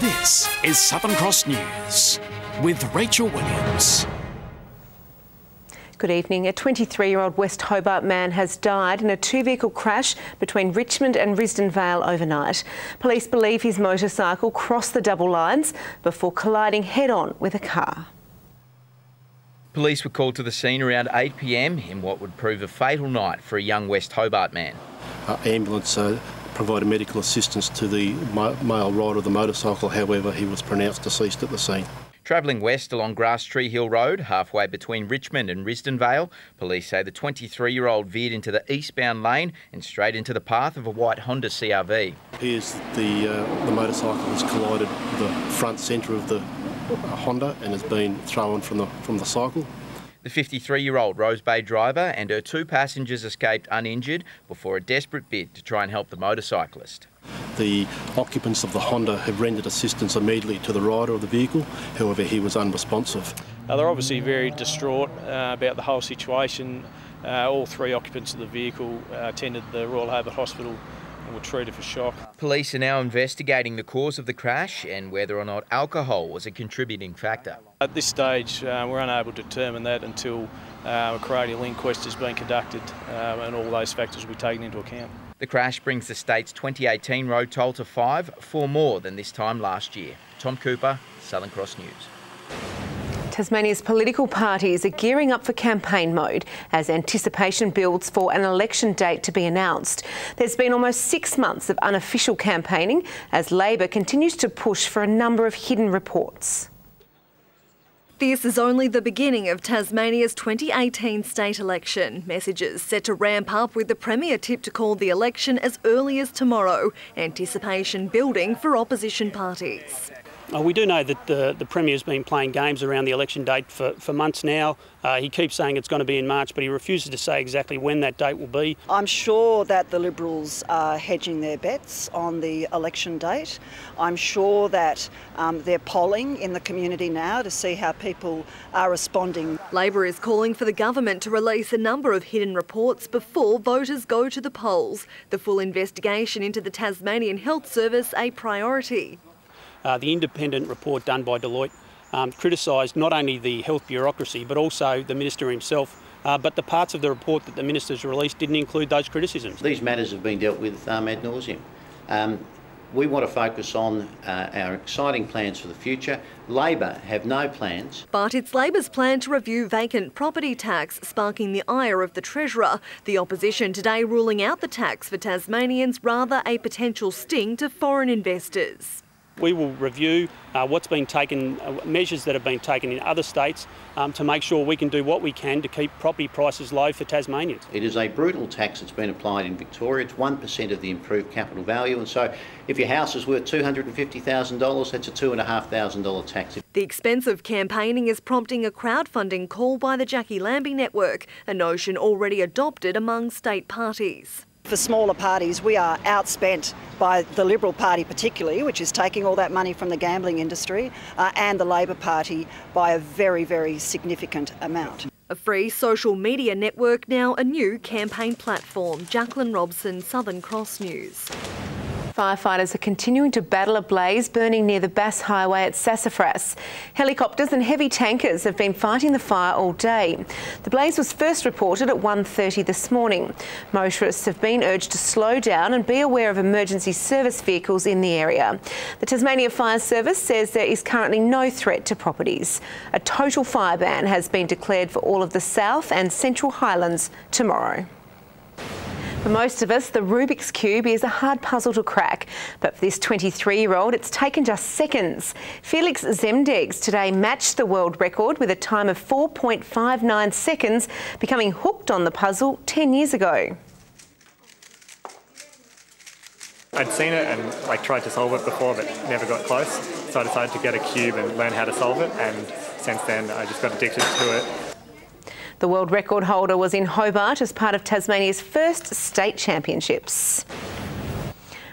This is Southern Cross News with Rachel Williams. Good evening. A 23-year-old West Hobart man has died in a two-vehicle crash between Richmond and Risdon Vale overnight. Police believe his motorcycle crossed the double lines before colliding head-on with a car. Police were called to the scene around 8 p.m. in what would prove a fatal night for a young West Hobart man. Ambulance provided medical assistance to the male rider of the motorcycle, however he was pronounced deceased at the scene. Travelling west along Grass Tree Hill Road, halfway between Richmond and Risdon Vale, police say the 23-year-old veered into the eastbound lane and straight into the path of a white Honda CRV. It appears the motorcycle has collided with the front centre of the Honda and has been thrown from the cycle. The 53-year-old Rose Bay driver and her two passengers escaped uninjured before a desperate bid to try and help the motorcyclist. The occupants of the Honda have rendered assistance immediately to the rider of the vehicle, however he was unresponsive. They're obviously very distraught about the whole situation. All three occupants of the vehicle attended the Royal Hobart Hospital and were treated for shock. Police are now investigating the cause of the crash and whether or not alcohol was a contributing factor. At this stage, we're unable to determine that until a corrodial inquest has been conducted and all those factors will be taken into account. The crash brings the state's 2018 road toll to 5, 4 more than this time last year. Tom Cooper, Southern Cross News. Tasmania's political parties are gearing up for campaign mode as anticipation builds for an election date to be announced. There's been almost 6 months of unofficial campaigning as Labor continues to push for a number of hidden reports. This is only the beginning of Tasmania's 2018 state election. Messages set to ramp up with the Premier tipped to call the election as early as tomorrow. Anticipation building for opposition parties. We do know that the Premier's been playing games around the election date for months now. He keeps saying it's going to be in March, but he refuses to say exactly when that date will be. I'm sure that the Liberals are hedging their bets on the election date. I'm sure that they're polling in the community now to see how people are responding. Labor is calling for the government to release a number of hidden reports before voters go to the polls. The full investigation into the Tasmanian Health Service a priority. The independent report done by Deloitte criticised not only the health bureaucracy but also the Minister himself, but the parts of the report that the Minister's released didn't include those criticisms. These matters have been dealt with ad nauseum. We want to focus on our exciting plans for the future. Labor have no plans. But it's Labor's plan to review vacant property tax, sparking the ire of the Treasurer. The opposition today ruling out the tax for Tasmanians, rather a potential sting to foreign investors. We will review what's been taken, measures that have been taken in other states to make sure we can do what we can to keep property prices low for Tasmanians. It is a brutal tax that's been applied in Victoria. It's 1% of the improved capital value, and so if your house is worth $250,000, that's a $2,500 tax. The expense of campaigning is prompting a crowdfunding call by the Jackie Lambie network, a notion already adopted among state parties. For smaller parties, we are outspent by the Liberal Party particularly, which is taking all that money from the gambling industry, and the Labor Party by a very, very significant amount. A free social media network, now a new campaign platform. Jacqueline Robson, Southern Cross News. Firefighters are continuing to battle a blaze burning near the Bass Highway at Sassafras. Helicopters and heavy tankers have been fighting the fire all day. The blaze was first reported at 1:30 this morning. Motorists have been urged to slow down and be aware of emergency service vehicles in the area. The Tasmania Fire Service says there is currently no threat to properties. A total fire ban has been declared for all of the South and Central Highlands tomorrow. For most of us, the Rubiks cube is a hard puzzle to crack, but for this 23-year-old, it's taken just seconds. Felix Zemdegs today matched the world record with a time of 4.59 seconds, becoming hooked on the puzzle 10 years ago. I'd seen it and tried to solve it before, but never got close. So I decided to get a cube and learn how to solve it, and since then I just got addicted to it. The world record holder was in Hobart as part of Tasmania's first state championships.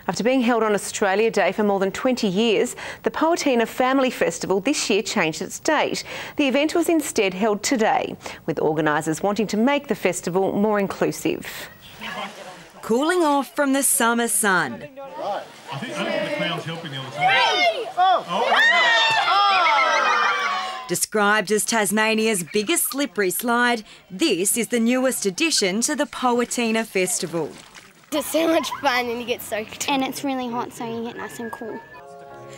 After being held on Australia Day for more than 20 years, the Poatina Family Festival this year changed its date. The event was instead held today, with organisers wanting to make the festival more inclusive. Cooling off from the summer sun. I think the clown's helping you all the time. Described as Tasmania's biggest slippery slide, this is the newest addition to the Poatina Festival. It's so much fun and you get soaked. And it's really hot, so you get nice and cool.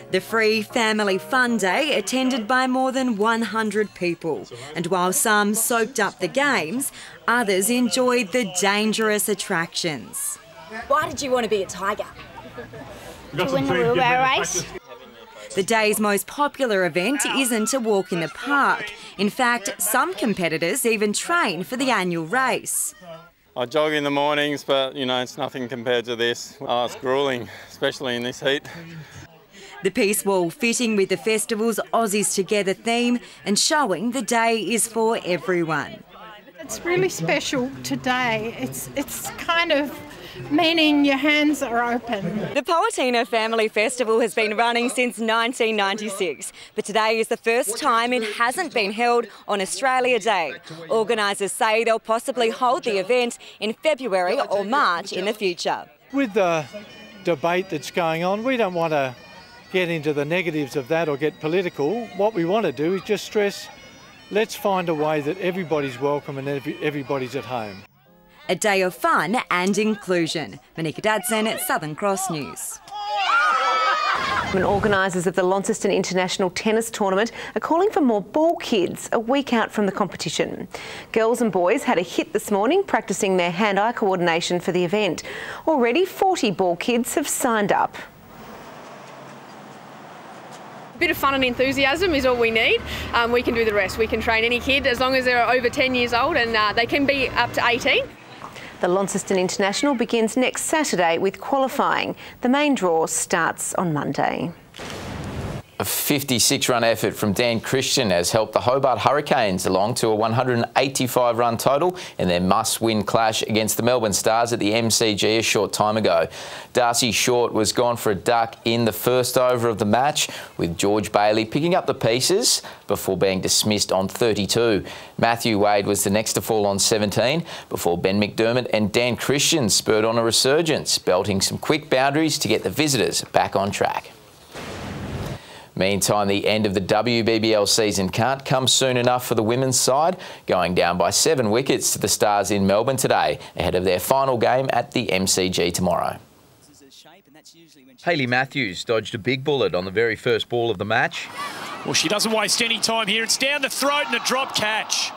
The free family fun day attended by more than 100 people. And while some soaked up the games, others enjoyed the dangerous attractions. Why did you want to be a tiger? To win the wheelbarrow race. The day's most popular event isn't a walk in the park. In fact, some competitors even train for the annual race. I jog in the mornings, but, you know, it's nothing compared to this. Oh, it's gruelling, especially in this heat. The peace wall fitting with the festival's Aussies Together theme and showing the day is for everyone. It's really special today. It's kind of meaning your hands are open. The Poatina Family Festival has been running since 1996, but today is the first time it hasn't been held on Australia Day. Organisers say they'll possibly hold the event in February or March in the future. With the debate that's going on, we don't want to get into the negatives of that or get political. What we want to do is just stress, let's find a way that everybody's welcome and everybody's at home. A day of fun and inclusion. Monica Dadson at Southern Cross News. Organisers of the Launceston International Tennis Tournament are calling for more ball kids a week out from the competition. Girls and boys had a hit this morning practising their hand-eye coordination for the event. Already 40 ball kids have signed up. A bit of fun and enthusiasm is all we need. We can do the rest. We can train any kid as long as they're over 10 years old, and they can be up to 18. The Launceston International begins next Saturday with qualifying. The main draw starts on Monday. A 56-run effort from Dan Christian has helped the Hobart Hurricanes along to a 185-run total in their must-win clash against the Melbourne Stars at the MCG a short time ago. Darcy Short was gone for a duck in the first over of the match, with George Bailey picking up the pieces before being dismissed on 32. Matthew Wade was the next to fall on 17 before Ben McDermott and Dan Christian spurred on a resurgence, belting some quick boundaries to get the visitors back on track. Meantime, the end of the WBBL season can't come soon enough for the women's side, going down by 7 wickets to the Stars in Melbourne today, ahead of their final game at the MCG tomorrow. Hayley Matthews dodged a big bullet on the very first ball of the match. Well, she doesn't waste any time here. It's down the throat and a drop catch.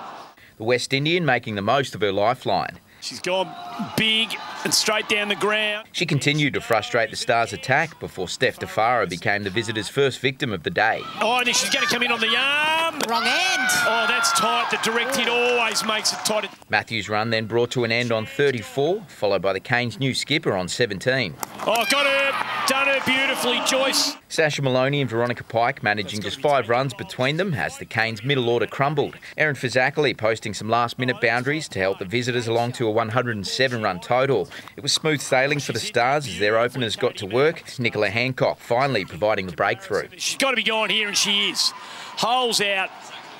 The West Indian making the most of her lifeline. She's gone big and straight down the ground. She continued to frustrate the Stars' attack before Steph DeFaro became the visitors' first victim of the day. Oh, and she's going to come in on the arm. Wrong end. Oh, that's tight. The direct hit always makes it tight. Matthews' run then brought to an end on 34, followed by the Canes' new skipper on 17. Oh, got her. Done her beautifully, Joyce. Sasha Maloney and Veronica Pike managing just 5 runs between them as the Canes' middle order crumbled. Erin Fazakali posting some last-minute boundaries to help the visitors along to a 107-run total. It was smooth sailing for the Stars as their openers got to work. Nicola Hancock finally providing the breakthrough. She's got to be going here, and she is. Holes out.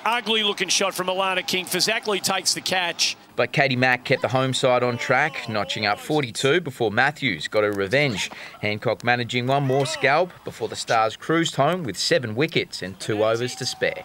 Ugly-looking shot from Alana King. Fazakali takes the catch. But Katie Mack kept the home side on track, notching up 42 before Matthews got her revenge. Hancock managing one more scalp before the Stars cruised home with 7 wickets and 2 overs to spare.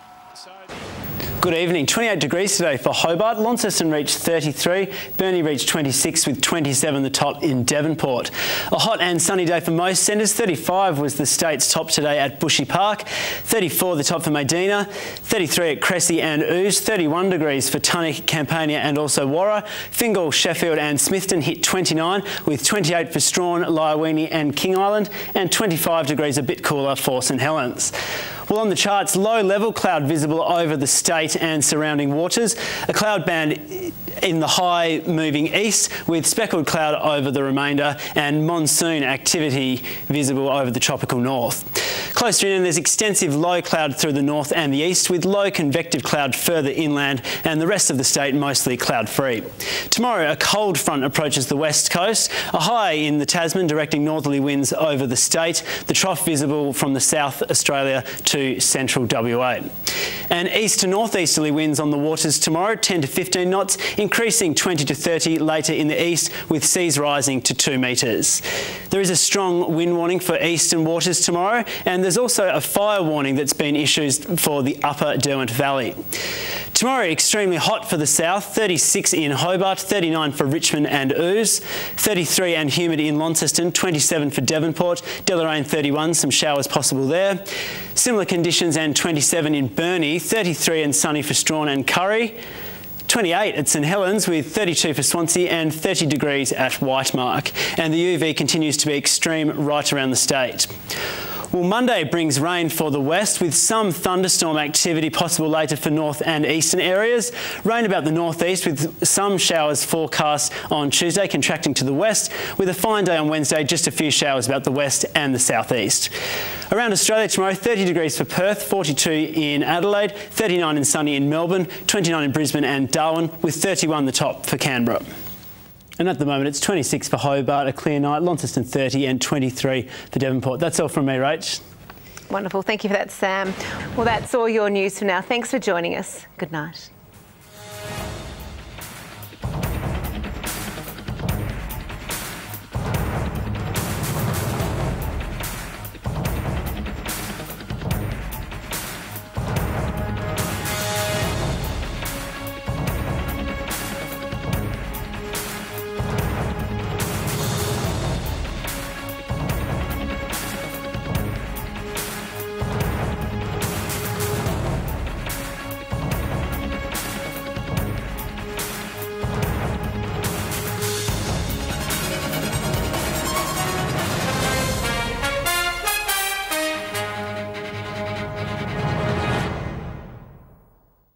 Good evening. 28 degrees today for Hobart. Launceston reached 33. Burnie reached 26 with 27 the top in Devonport. A hot and sunny day for most centres. 35 was the state's top today at Bushy Park. 34 the top for Medina. 33 at Cressy and Ouse. 31 degrees for Tunnock, Campania and also Warra. Fingal, Sheffield and Smithton hit 29 with 28 for Strawn, Lyowini and King Island, and 25 degrees a bit cooler for St Helens. Well, on the charts, low-level cloud visible over the state and surrounding waters. A cloud band in the high moving east with speckled cloud over the remainder and monsoon activity visible over the tropical north. Closer in, there's extensive low cloud through the north and the east with low convective cloud further inland and the rest of the state mostly cloud-free. Tomorrow, a cold front approaches the west coast. A high in the Tasman directing northerly winds over the state. The trough visible from the South Australia to to central WA. And east to northeasterly winds on the waters tomorrow, 10 to 15 knots, increasing 20 to 30 later in the east, with seas rising to 2 metres. There is a strong wind warning for eastern waters tomorrow, and there's also a fire warning that's been issued for the upper Derwent Valley. Tomorrow, extremely hot for the south, 36 in Hobart, 39 for Richmond and Ouse, 33 and humid in Launceston, 27 for Devonport, Deloraine 31, some showers possible there. Similar conditions and 27 in Burnie, 33 and sunny for Strawn and Curry, 28 at St Helens with 32 for Swansea and 30 degrees at Whitemark. And the UV continues to be extreme right around the state. Well, Monday brings rain for the west with some thunderstorm activity possible later for north and eastern areas. Rain about the northeast with some showers forecast on Tuesday, contracting to the west, with a fine day on Wednesday, just a few showers about the west and the southeast. Around Australia tomorrow, 30 degrees for Perth, 42 in Adelaide, 39 and sunny in Melbourne, 29 in Brisbane and Darwin, with 31 the top for Canberra. And at the moment, it's 26 for Hobart, a clear night, Launceston 30 and 23 for Devonport. That's all from me, Rach. Wonderful. Thank you for that, Sam. Well, that's all your news for now. Thanks for joining us. Good night.